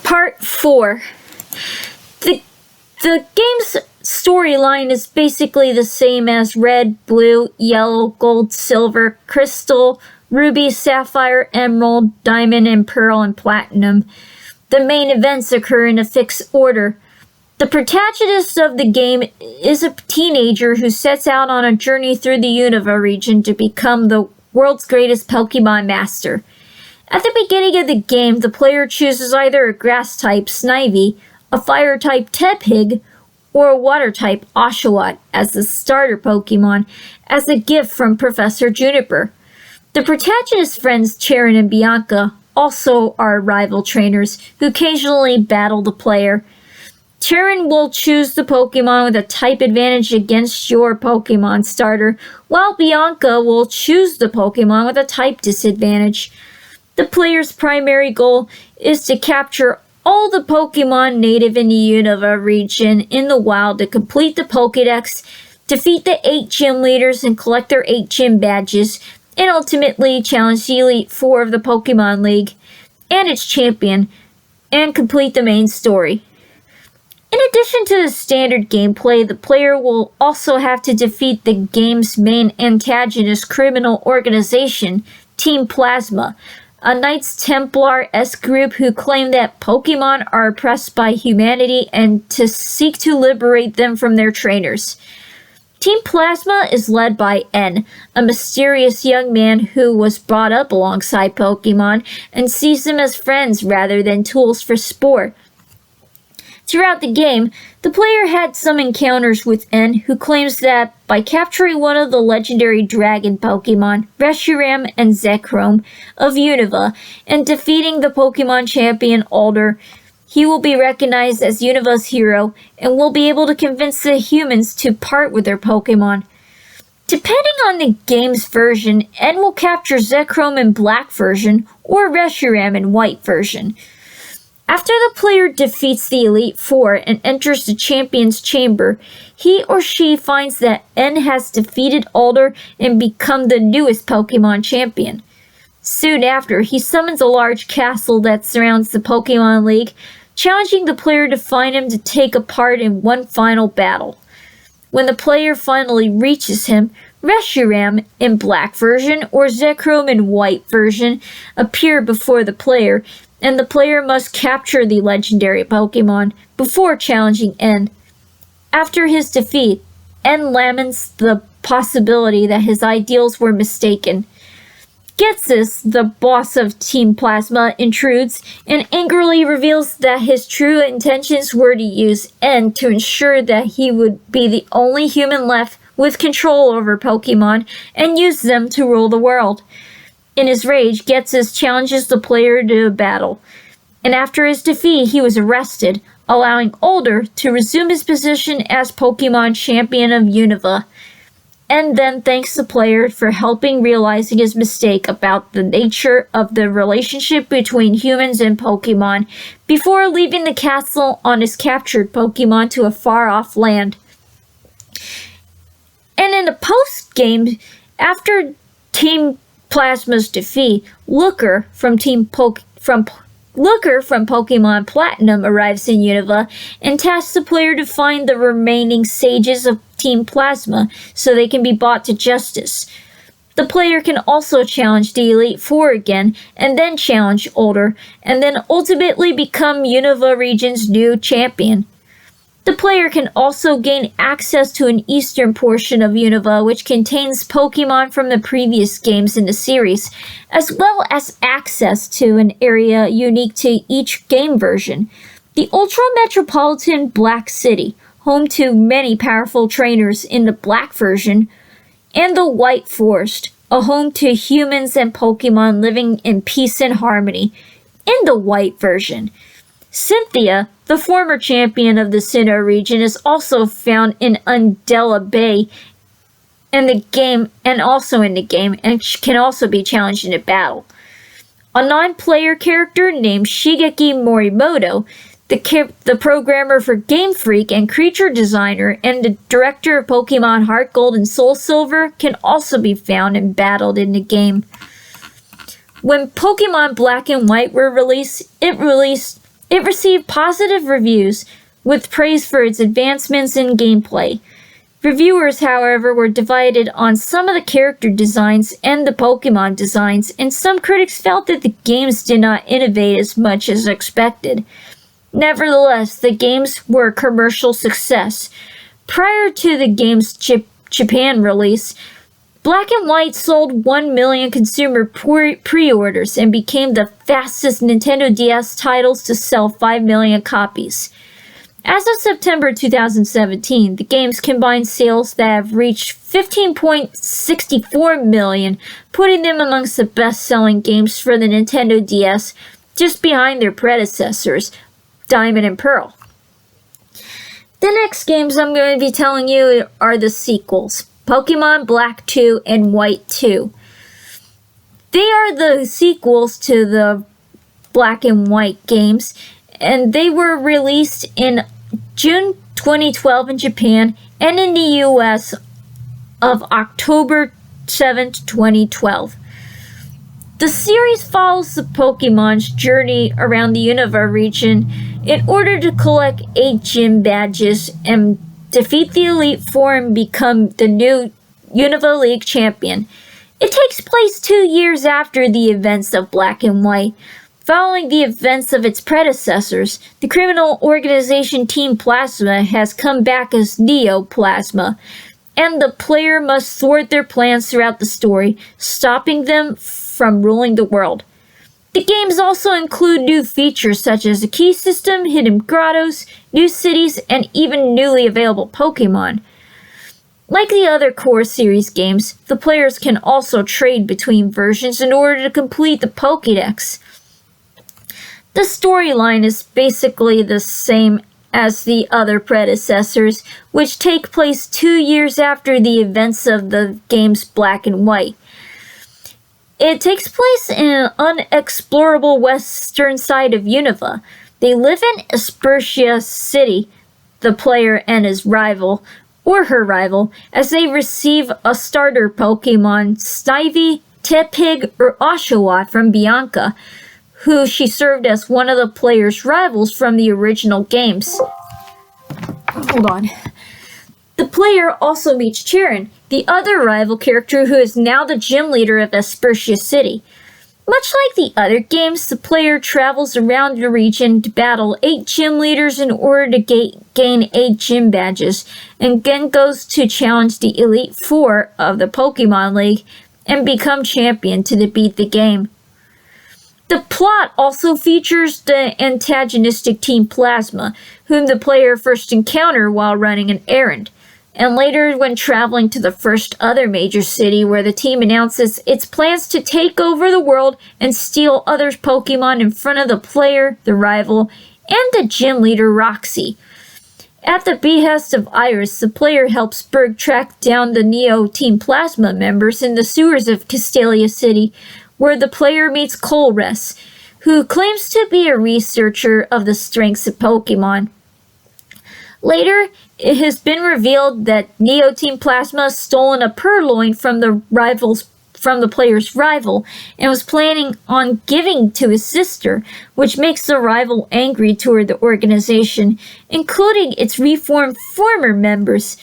Part 4. The game's storyline is basically the same as red, blue, yellow, gold, silver, crystal, ruby, sapphire, emerald, diamond, and pearl, and platinum. The main events occur in a fixed order. The protagonist of the game is a teenager who sets out on a journey through the Unova region to become the world's greatest Pokemon master. At the beginning of the game, the player chooses either a grass-type Snivy, a fire-type Tepig, or a water-type Oshawott as the starter Pokemon as a gift from Professor Juniper. The protagonist's friends Charon and Bianca also are rival trainers who occasionally battle the player. Charon will choose the Pokemon with a type advantage against your Pokemon starter, while Bianca will choose the Pokemon with a type disadvantage. The player's primary goal is to capture all the Pokemon native in the Unova region in the wild to complete the Pokédex, defeat the 8 gym leaders and collect their 8 gym badges, and ultimately challenge the Elite Four of the Pokemon League and its champion, and complete the main story. In addition to the standard gameplay, the player will also have to defeat the game's main antagonist criminal organization, Team Plasma, a Knights Templar-esque group who claim that Pokemon are oppressed by humanity and to seek to liberate them from their trainers. Team Plasma is led by N, a mysterious young man who was brought up alongside Pokemon and sees them as friends rather than tools for sport. Throughout the game, the player had some encounters with N, who claims that by capturing one of the legendary dragon Pokemon, Reshiram and Zekrom of Unova, and defeating the Pokemon champion Alder, he will be recognized as Unova's hero and will be able to convince the humans to part with their Pokemon. Depending on the game's version, N will capture Zekrom in black version or Reshiram in white version. After the player defeats the Elite Four and enters the Champion's Chamber, he or she finds that N has defeated Alder and become the newest Pokemon champion. Soon after, he summons a large castle that surrounds the Pokemon League, challenging the player to find him to take a part in one final battle. When the player finally reaches him, Reshiram in black version or Zekrom in white version appear before the player, and the player must capture the legendary Pokemon before challenging N. After his defeat, N laments the possibility that his ideals were mistaken. Getsus, the boss of Team Plasma, intrudes and angrily reveals that his true intentions were to use N to ensure that he would be the only human left with control over Pokemon and use them to rule the world. In his rage, Getsus challenges the player to a battle, and after his defeat, he was arrested, allowing Alder to resume his position as Pokemon Champion of Unova, and then thanks the player for helping realizing his mistake about the nature of the relationship between humans and Pokemon before leaving the castle on his captured Pokemon to a far-off land. And in the post-game, after Team Plasma's defeat, Looker from Pokemon Platinum arrives in Unova and tasks the player to find the remaining sages of Team Plasma so they can be brought to justice. The player can also challenge the Elite Four again, and then challenge Alder, and then ultimately become Unova region's new champion. The player can also gain access to an eastern portion of Unova which contains Pokemon from the previous games in the series, as well as access to an area unique to each game version, the ultra-metropolitan Black City, home to many powerful trainers in the Black version, and the White Forest, a home to humans and Pokemon living in peace and harmony, in the White version. Cynthia, the former champion of the Sinnoh region, is also found in Undella Bay and also in the game, and can also be challenged in a battle. A non-player character named Shigeki Morimoto, the programmer for Game Freak and creature designer, and the director of Pokemon Heart Gold and Soul Silver, can also be found and battled in the game. When Pokemon Black and White were released, it released It received positive reviews, with praise for its advancements in gameplay. Reviewers, however, were divided on some of the character designs and the Pokemon designs, and some critics felt that the games did not innovate as much as expected. Nevertheless, the games were a commercial success. Prior to the game's Japan release, Black and White sold 1 million consumer pre-orders and became the fastest Nintendo DS titles to sell 5 million copies. As of September 2017, the game's combined sales that have reached 15.64 million, putting them amongst the best-selling games for the Nintendo DS, just behind their predecessors, Diamond and Pearl. The next games I'm going to be telling you are the sequels, Pokemon Black 2 and White 2. They are the sequels to the Black and White games, and they were released in June 2012 in Japan and in the US of October 7th, 2012. The series follows the Pokemon's journey around the Unova region in order to collect 8 gym badges and defeat the Elite Four and become the new Unova League champion. It takes place 2 years after the events of Black and White. Following the events of its predecessors, the criminal organization Team Plasma has come back as Neo Plasma, and the player must thwart their plans throughout the story, stopping them from ruling the world. The games also include new features such as a key system, hidden grottos, new cities, and even newly available Pokemon. Like the other core series games, the players can also trade between versions in order to complete the Pokédex. The storyline is basically the same as the other predecessors, which take place 2 years after the events of the games Black and White. It takes place in an unexplorable western side of Unova. They live in Aspertia City, the player and his rival, or her rival, as they receive a starter Pokemon, Snivy, Tepig, or Oshawott from Bianca, who she served as one of the player's rivals from the original games. Hold on. The player also meets Charon, the other rival character who is now the gym leader of Aspertia City. Much like the other games, the player travels around the region to battle 8 gym leaders in order to gain 8 gym badges, and then goes to challenge the Elite Four of the Pokemon League and become champion to defeat the game. The plot also features the antagonistic Team Plasma, whom the player first encountered while running an errand, and later when traveling to the first other major city where the team announces its plans to take over the world and steal other Pokemon in front of the player, the rival, and the gym leader Roxy. At the behest of Iris, the player helps Berg track down the Neo Team Plasma members in the sewers of Castelia City, where the player meets Colress, who claims to be a researcher of the strengths of Pokemon. Later, it has been revealed that Neo Team Plasma has stolen a Purloin from the player's rival and was planning on giving to his sister, which makes the rival angry toward the organization, including its reformed former members.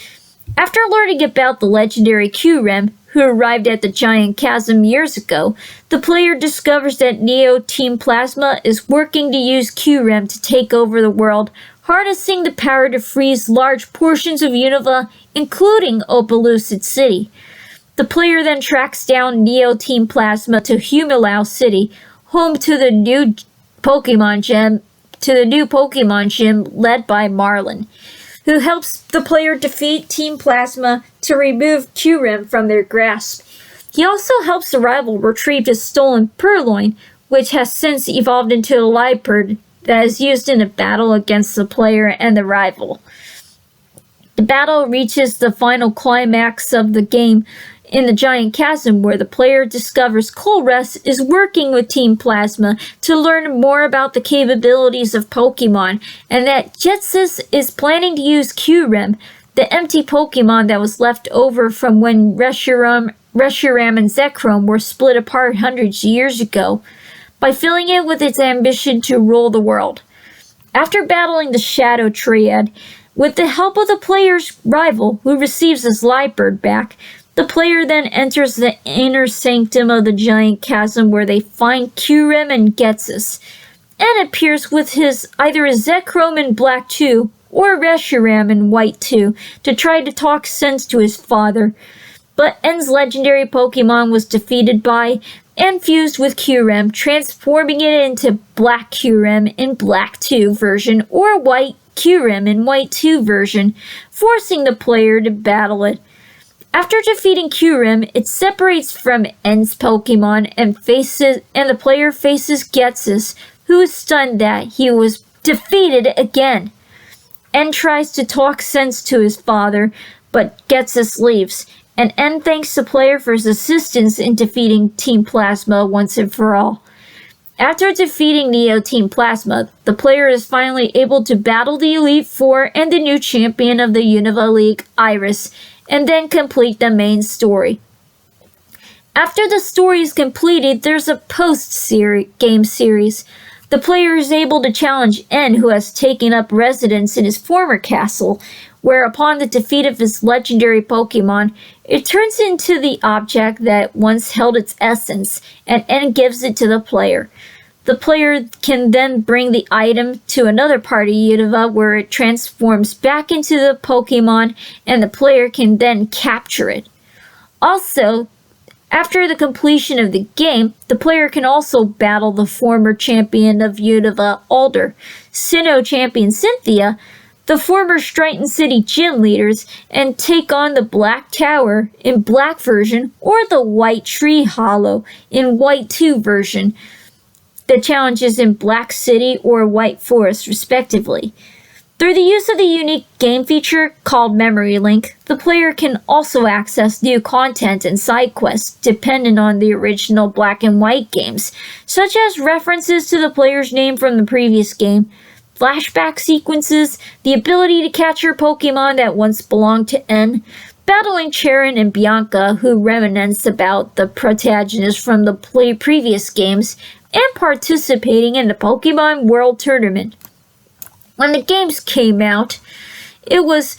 After learning about the legendary Q-Rem, who arrived at the Giant Chasm years ago, the player discovers that Neo Team Plasma is working to use Q-Rem to take over the world, harnessing the power to freeze large portions of Unova, including Opelucid City. The player then tracks down Neo Team Plasma to Humilau City, home to the new Pokemon Gym led by Marlin, who helps the player defeat Team Plasma to remove Q-Rem from their grasp. He also helps the rival retrieve his stolen Purloin, which has since evolved into a Liepard that is used in a battle against the player and the rival. The battle reaches the final climax of the game in the Giant Chasm, where the player discovers Colress is working with Team Plasma to learn more about the capabilities of Pokemon, and that Jetsis is planning to use Q-Rem, the empty Pokemon that was left over from when Reshiram and Zekrom were split apart hundreds of years ago, by filling it with its ambition to rule the world. After battling the Shadow Triad, with the help of the player's rival, who receives his live bird back, the player then enters the inner sanctum of the giant chasm where they find Kyurem and Ghetsis, and appears with either his Zekrom in Black 2 or Reshiram in White 2 to try to talk sense to his father. But N's legendary Pokemon was defeated by and fused with Kyurem, transforming it into Black Kyurem in Black 2 version or White Kyurem in White 2 version, forcing the player to battle it. After defeating Kyurem, it separates from N's Pokemon and the player faces Ghetsis, who is stunned that he was defeated again. N tries to talk sense to his father, but Ghetsis leaves, and N thanks the player for his assistance in defeating Team Plasma once and for all. After defeating Neo Team Plasma, the player is finally able to battle the Elite Four and the new champion of the Unova League, Iris, and then complete the main story. After the story is completed, there's a post-game series. The player is able to challenge N, who has taken up residence in his former castle, where upon the defeat of his legendary Pokemon, it turns into the object that once held its essence, and N gives it to the player. The player can then bring the item to another part of Unova where it transforms back into the Pokemon, and the player can then capture it. Also, after the completion of the game, the player can also battle the former champion of Unova, Alder, Sinnoh champion Cynthia, the former Strighton City gym leaders, and take on the Black Tower in Black version or the White Tree Hollow in White 2 version. The challenges in Black City or White Forest, respectively. Through the use of the unique game feature called Memory Link, the player can also access new content and side quests dependent on the original Black and White games, such as references to the player's name from the previous game, flashback sequences, the ability to catch your Pokemon that once belonged to N, battling Charon and Bianca, who reminisce about the protagonists from the previous games, and participating in the Pokemon World Tournament. When the games came out, the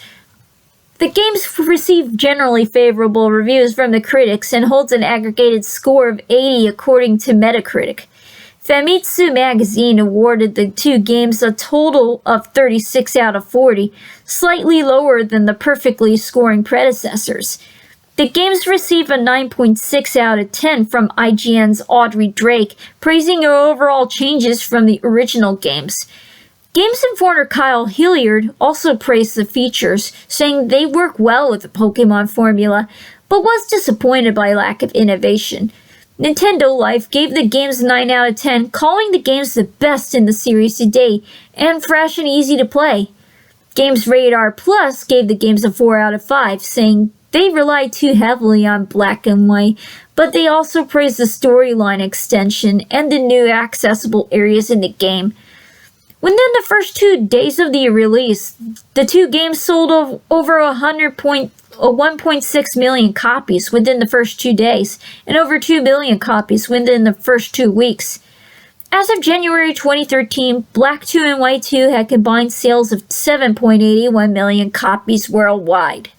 games received generally favorable reviews from the critics and holds an aggregated score of 80 according to Metacritic. Famitsu magazine awarded the two games a total of 36 out of 40, slightly lower than the perfectly scoring predecessors. The games received a 9.6 out of 10 from IGN's Audrey Drake, praising their overall changes from the original games. Games Informer Kyle Hilliard also praised the features, saying they work well with the Pokemon formula, but was disappointed by lack of innovation. Nintendo Life gave the games a 9 out of 10, calling the games the best in the series to date, and fresh and easy to play. Games Radar Plus gave the games a 4 out of 5, saying they rely too heavily on Black and White, but they also praise the storyline extension and the new accessible areas in the game. Within the first 2 days of the release, the two games sold over 1.6 million copies within the first 2 days, and over 2 million copies within the first 2 weeks. As of January 2013, Black 2 and White 2 had combined sales of 7.81 million copies worldwide.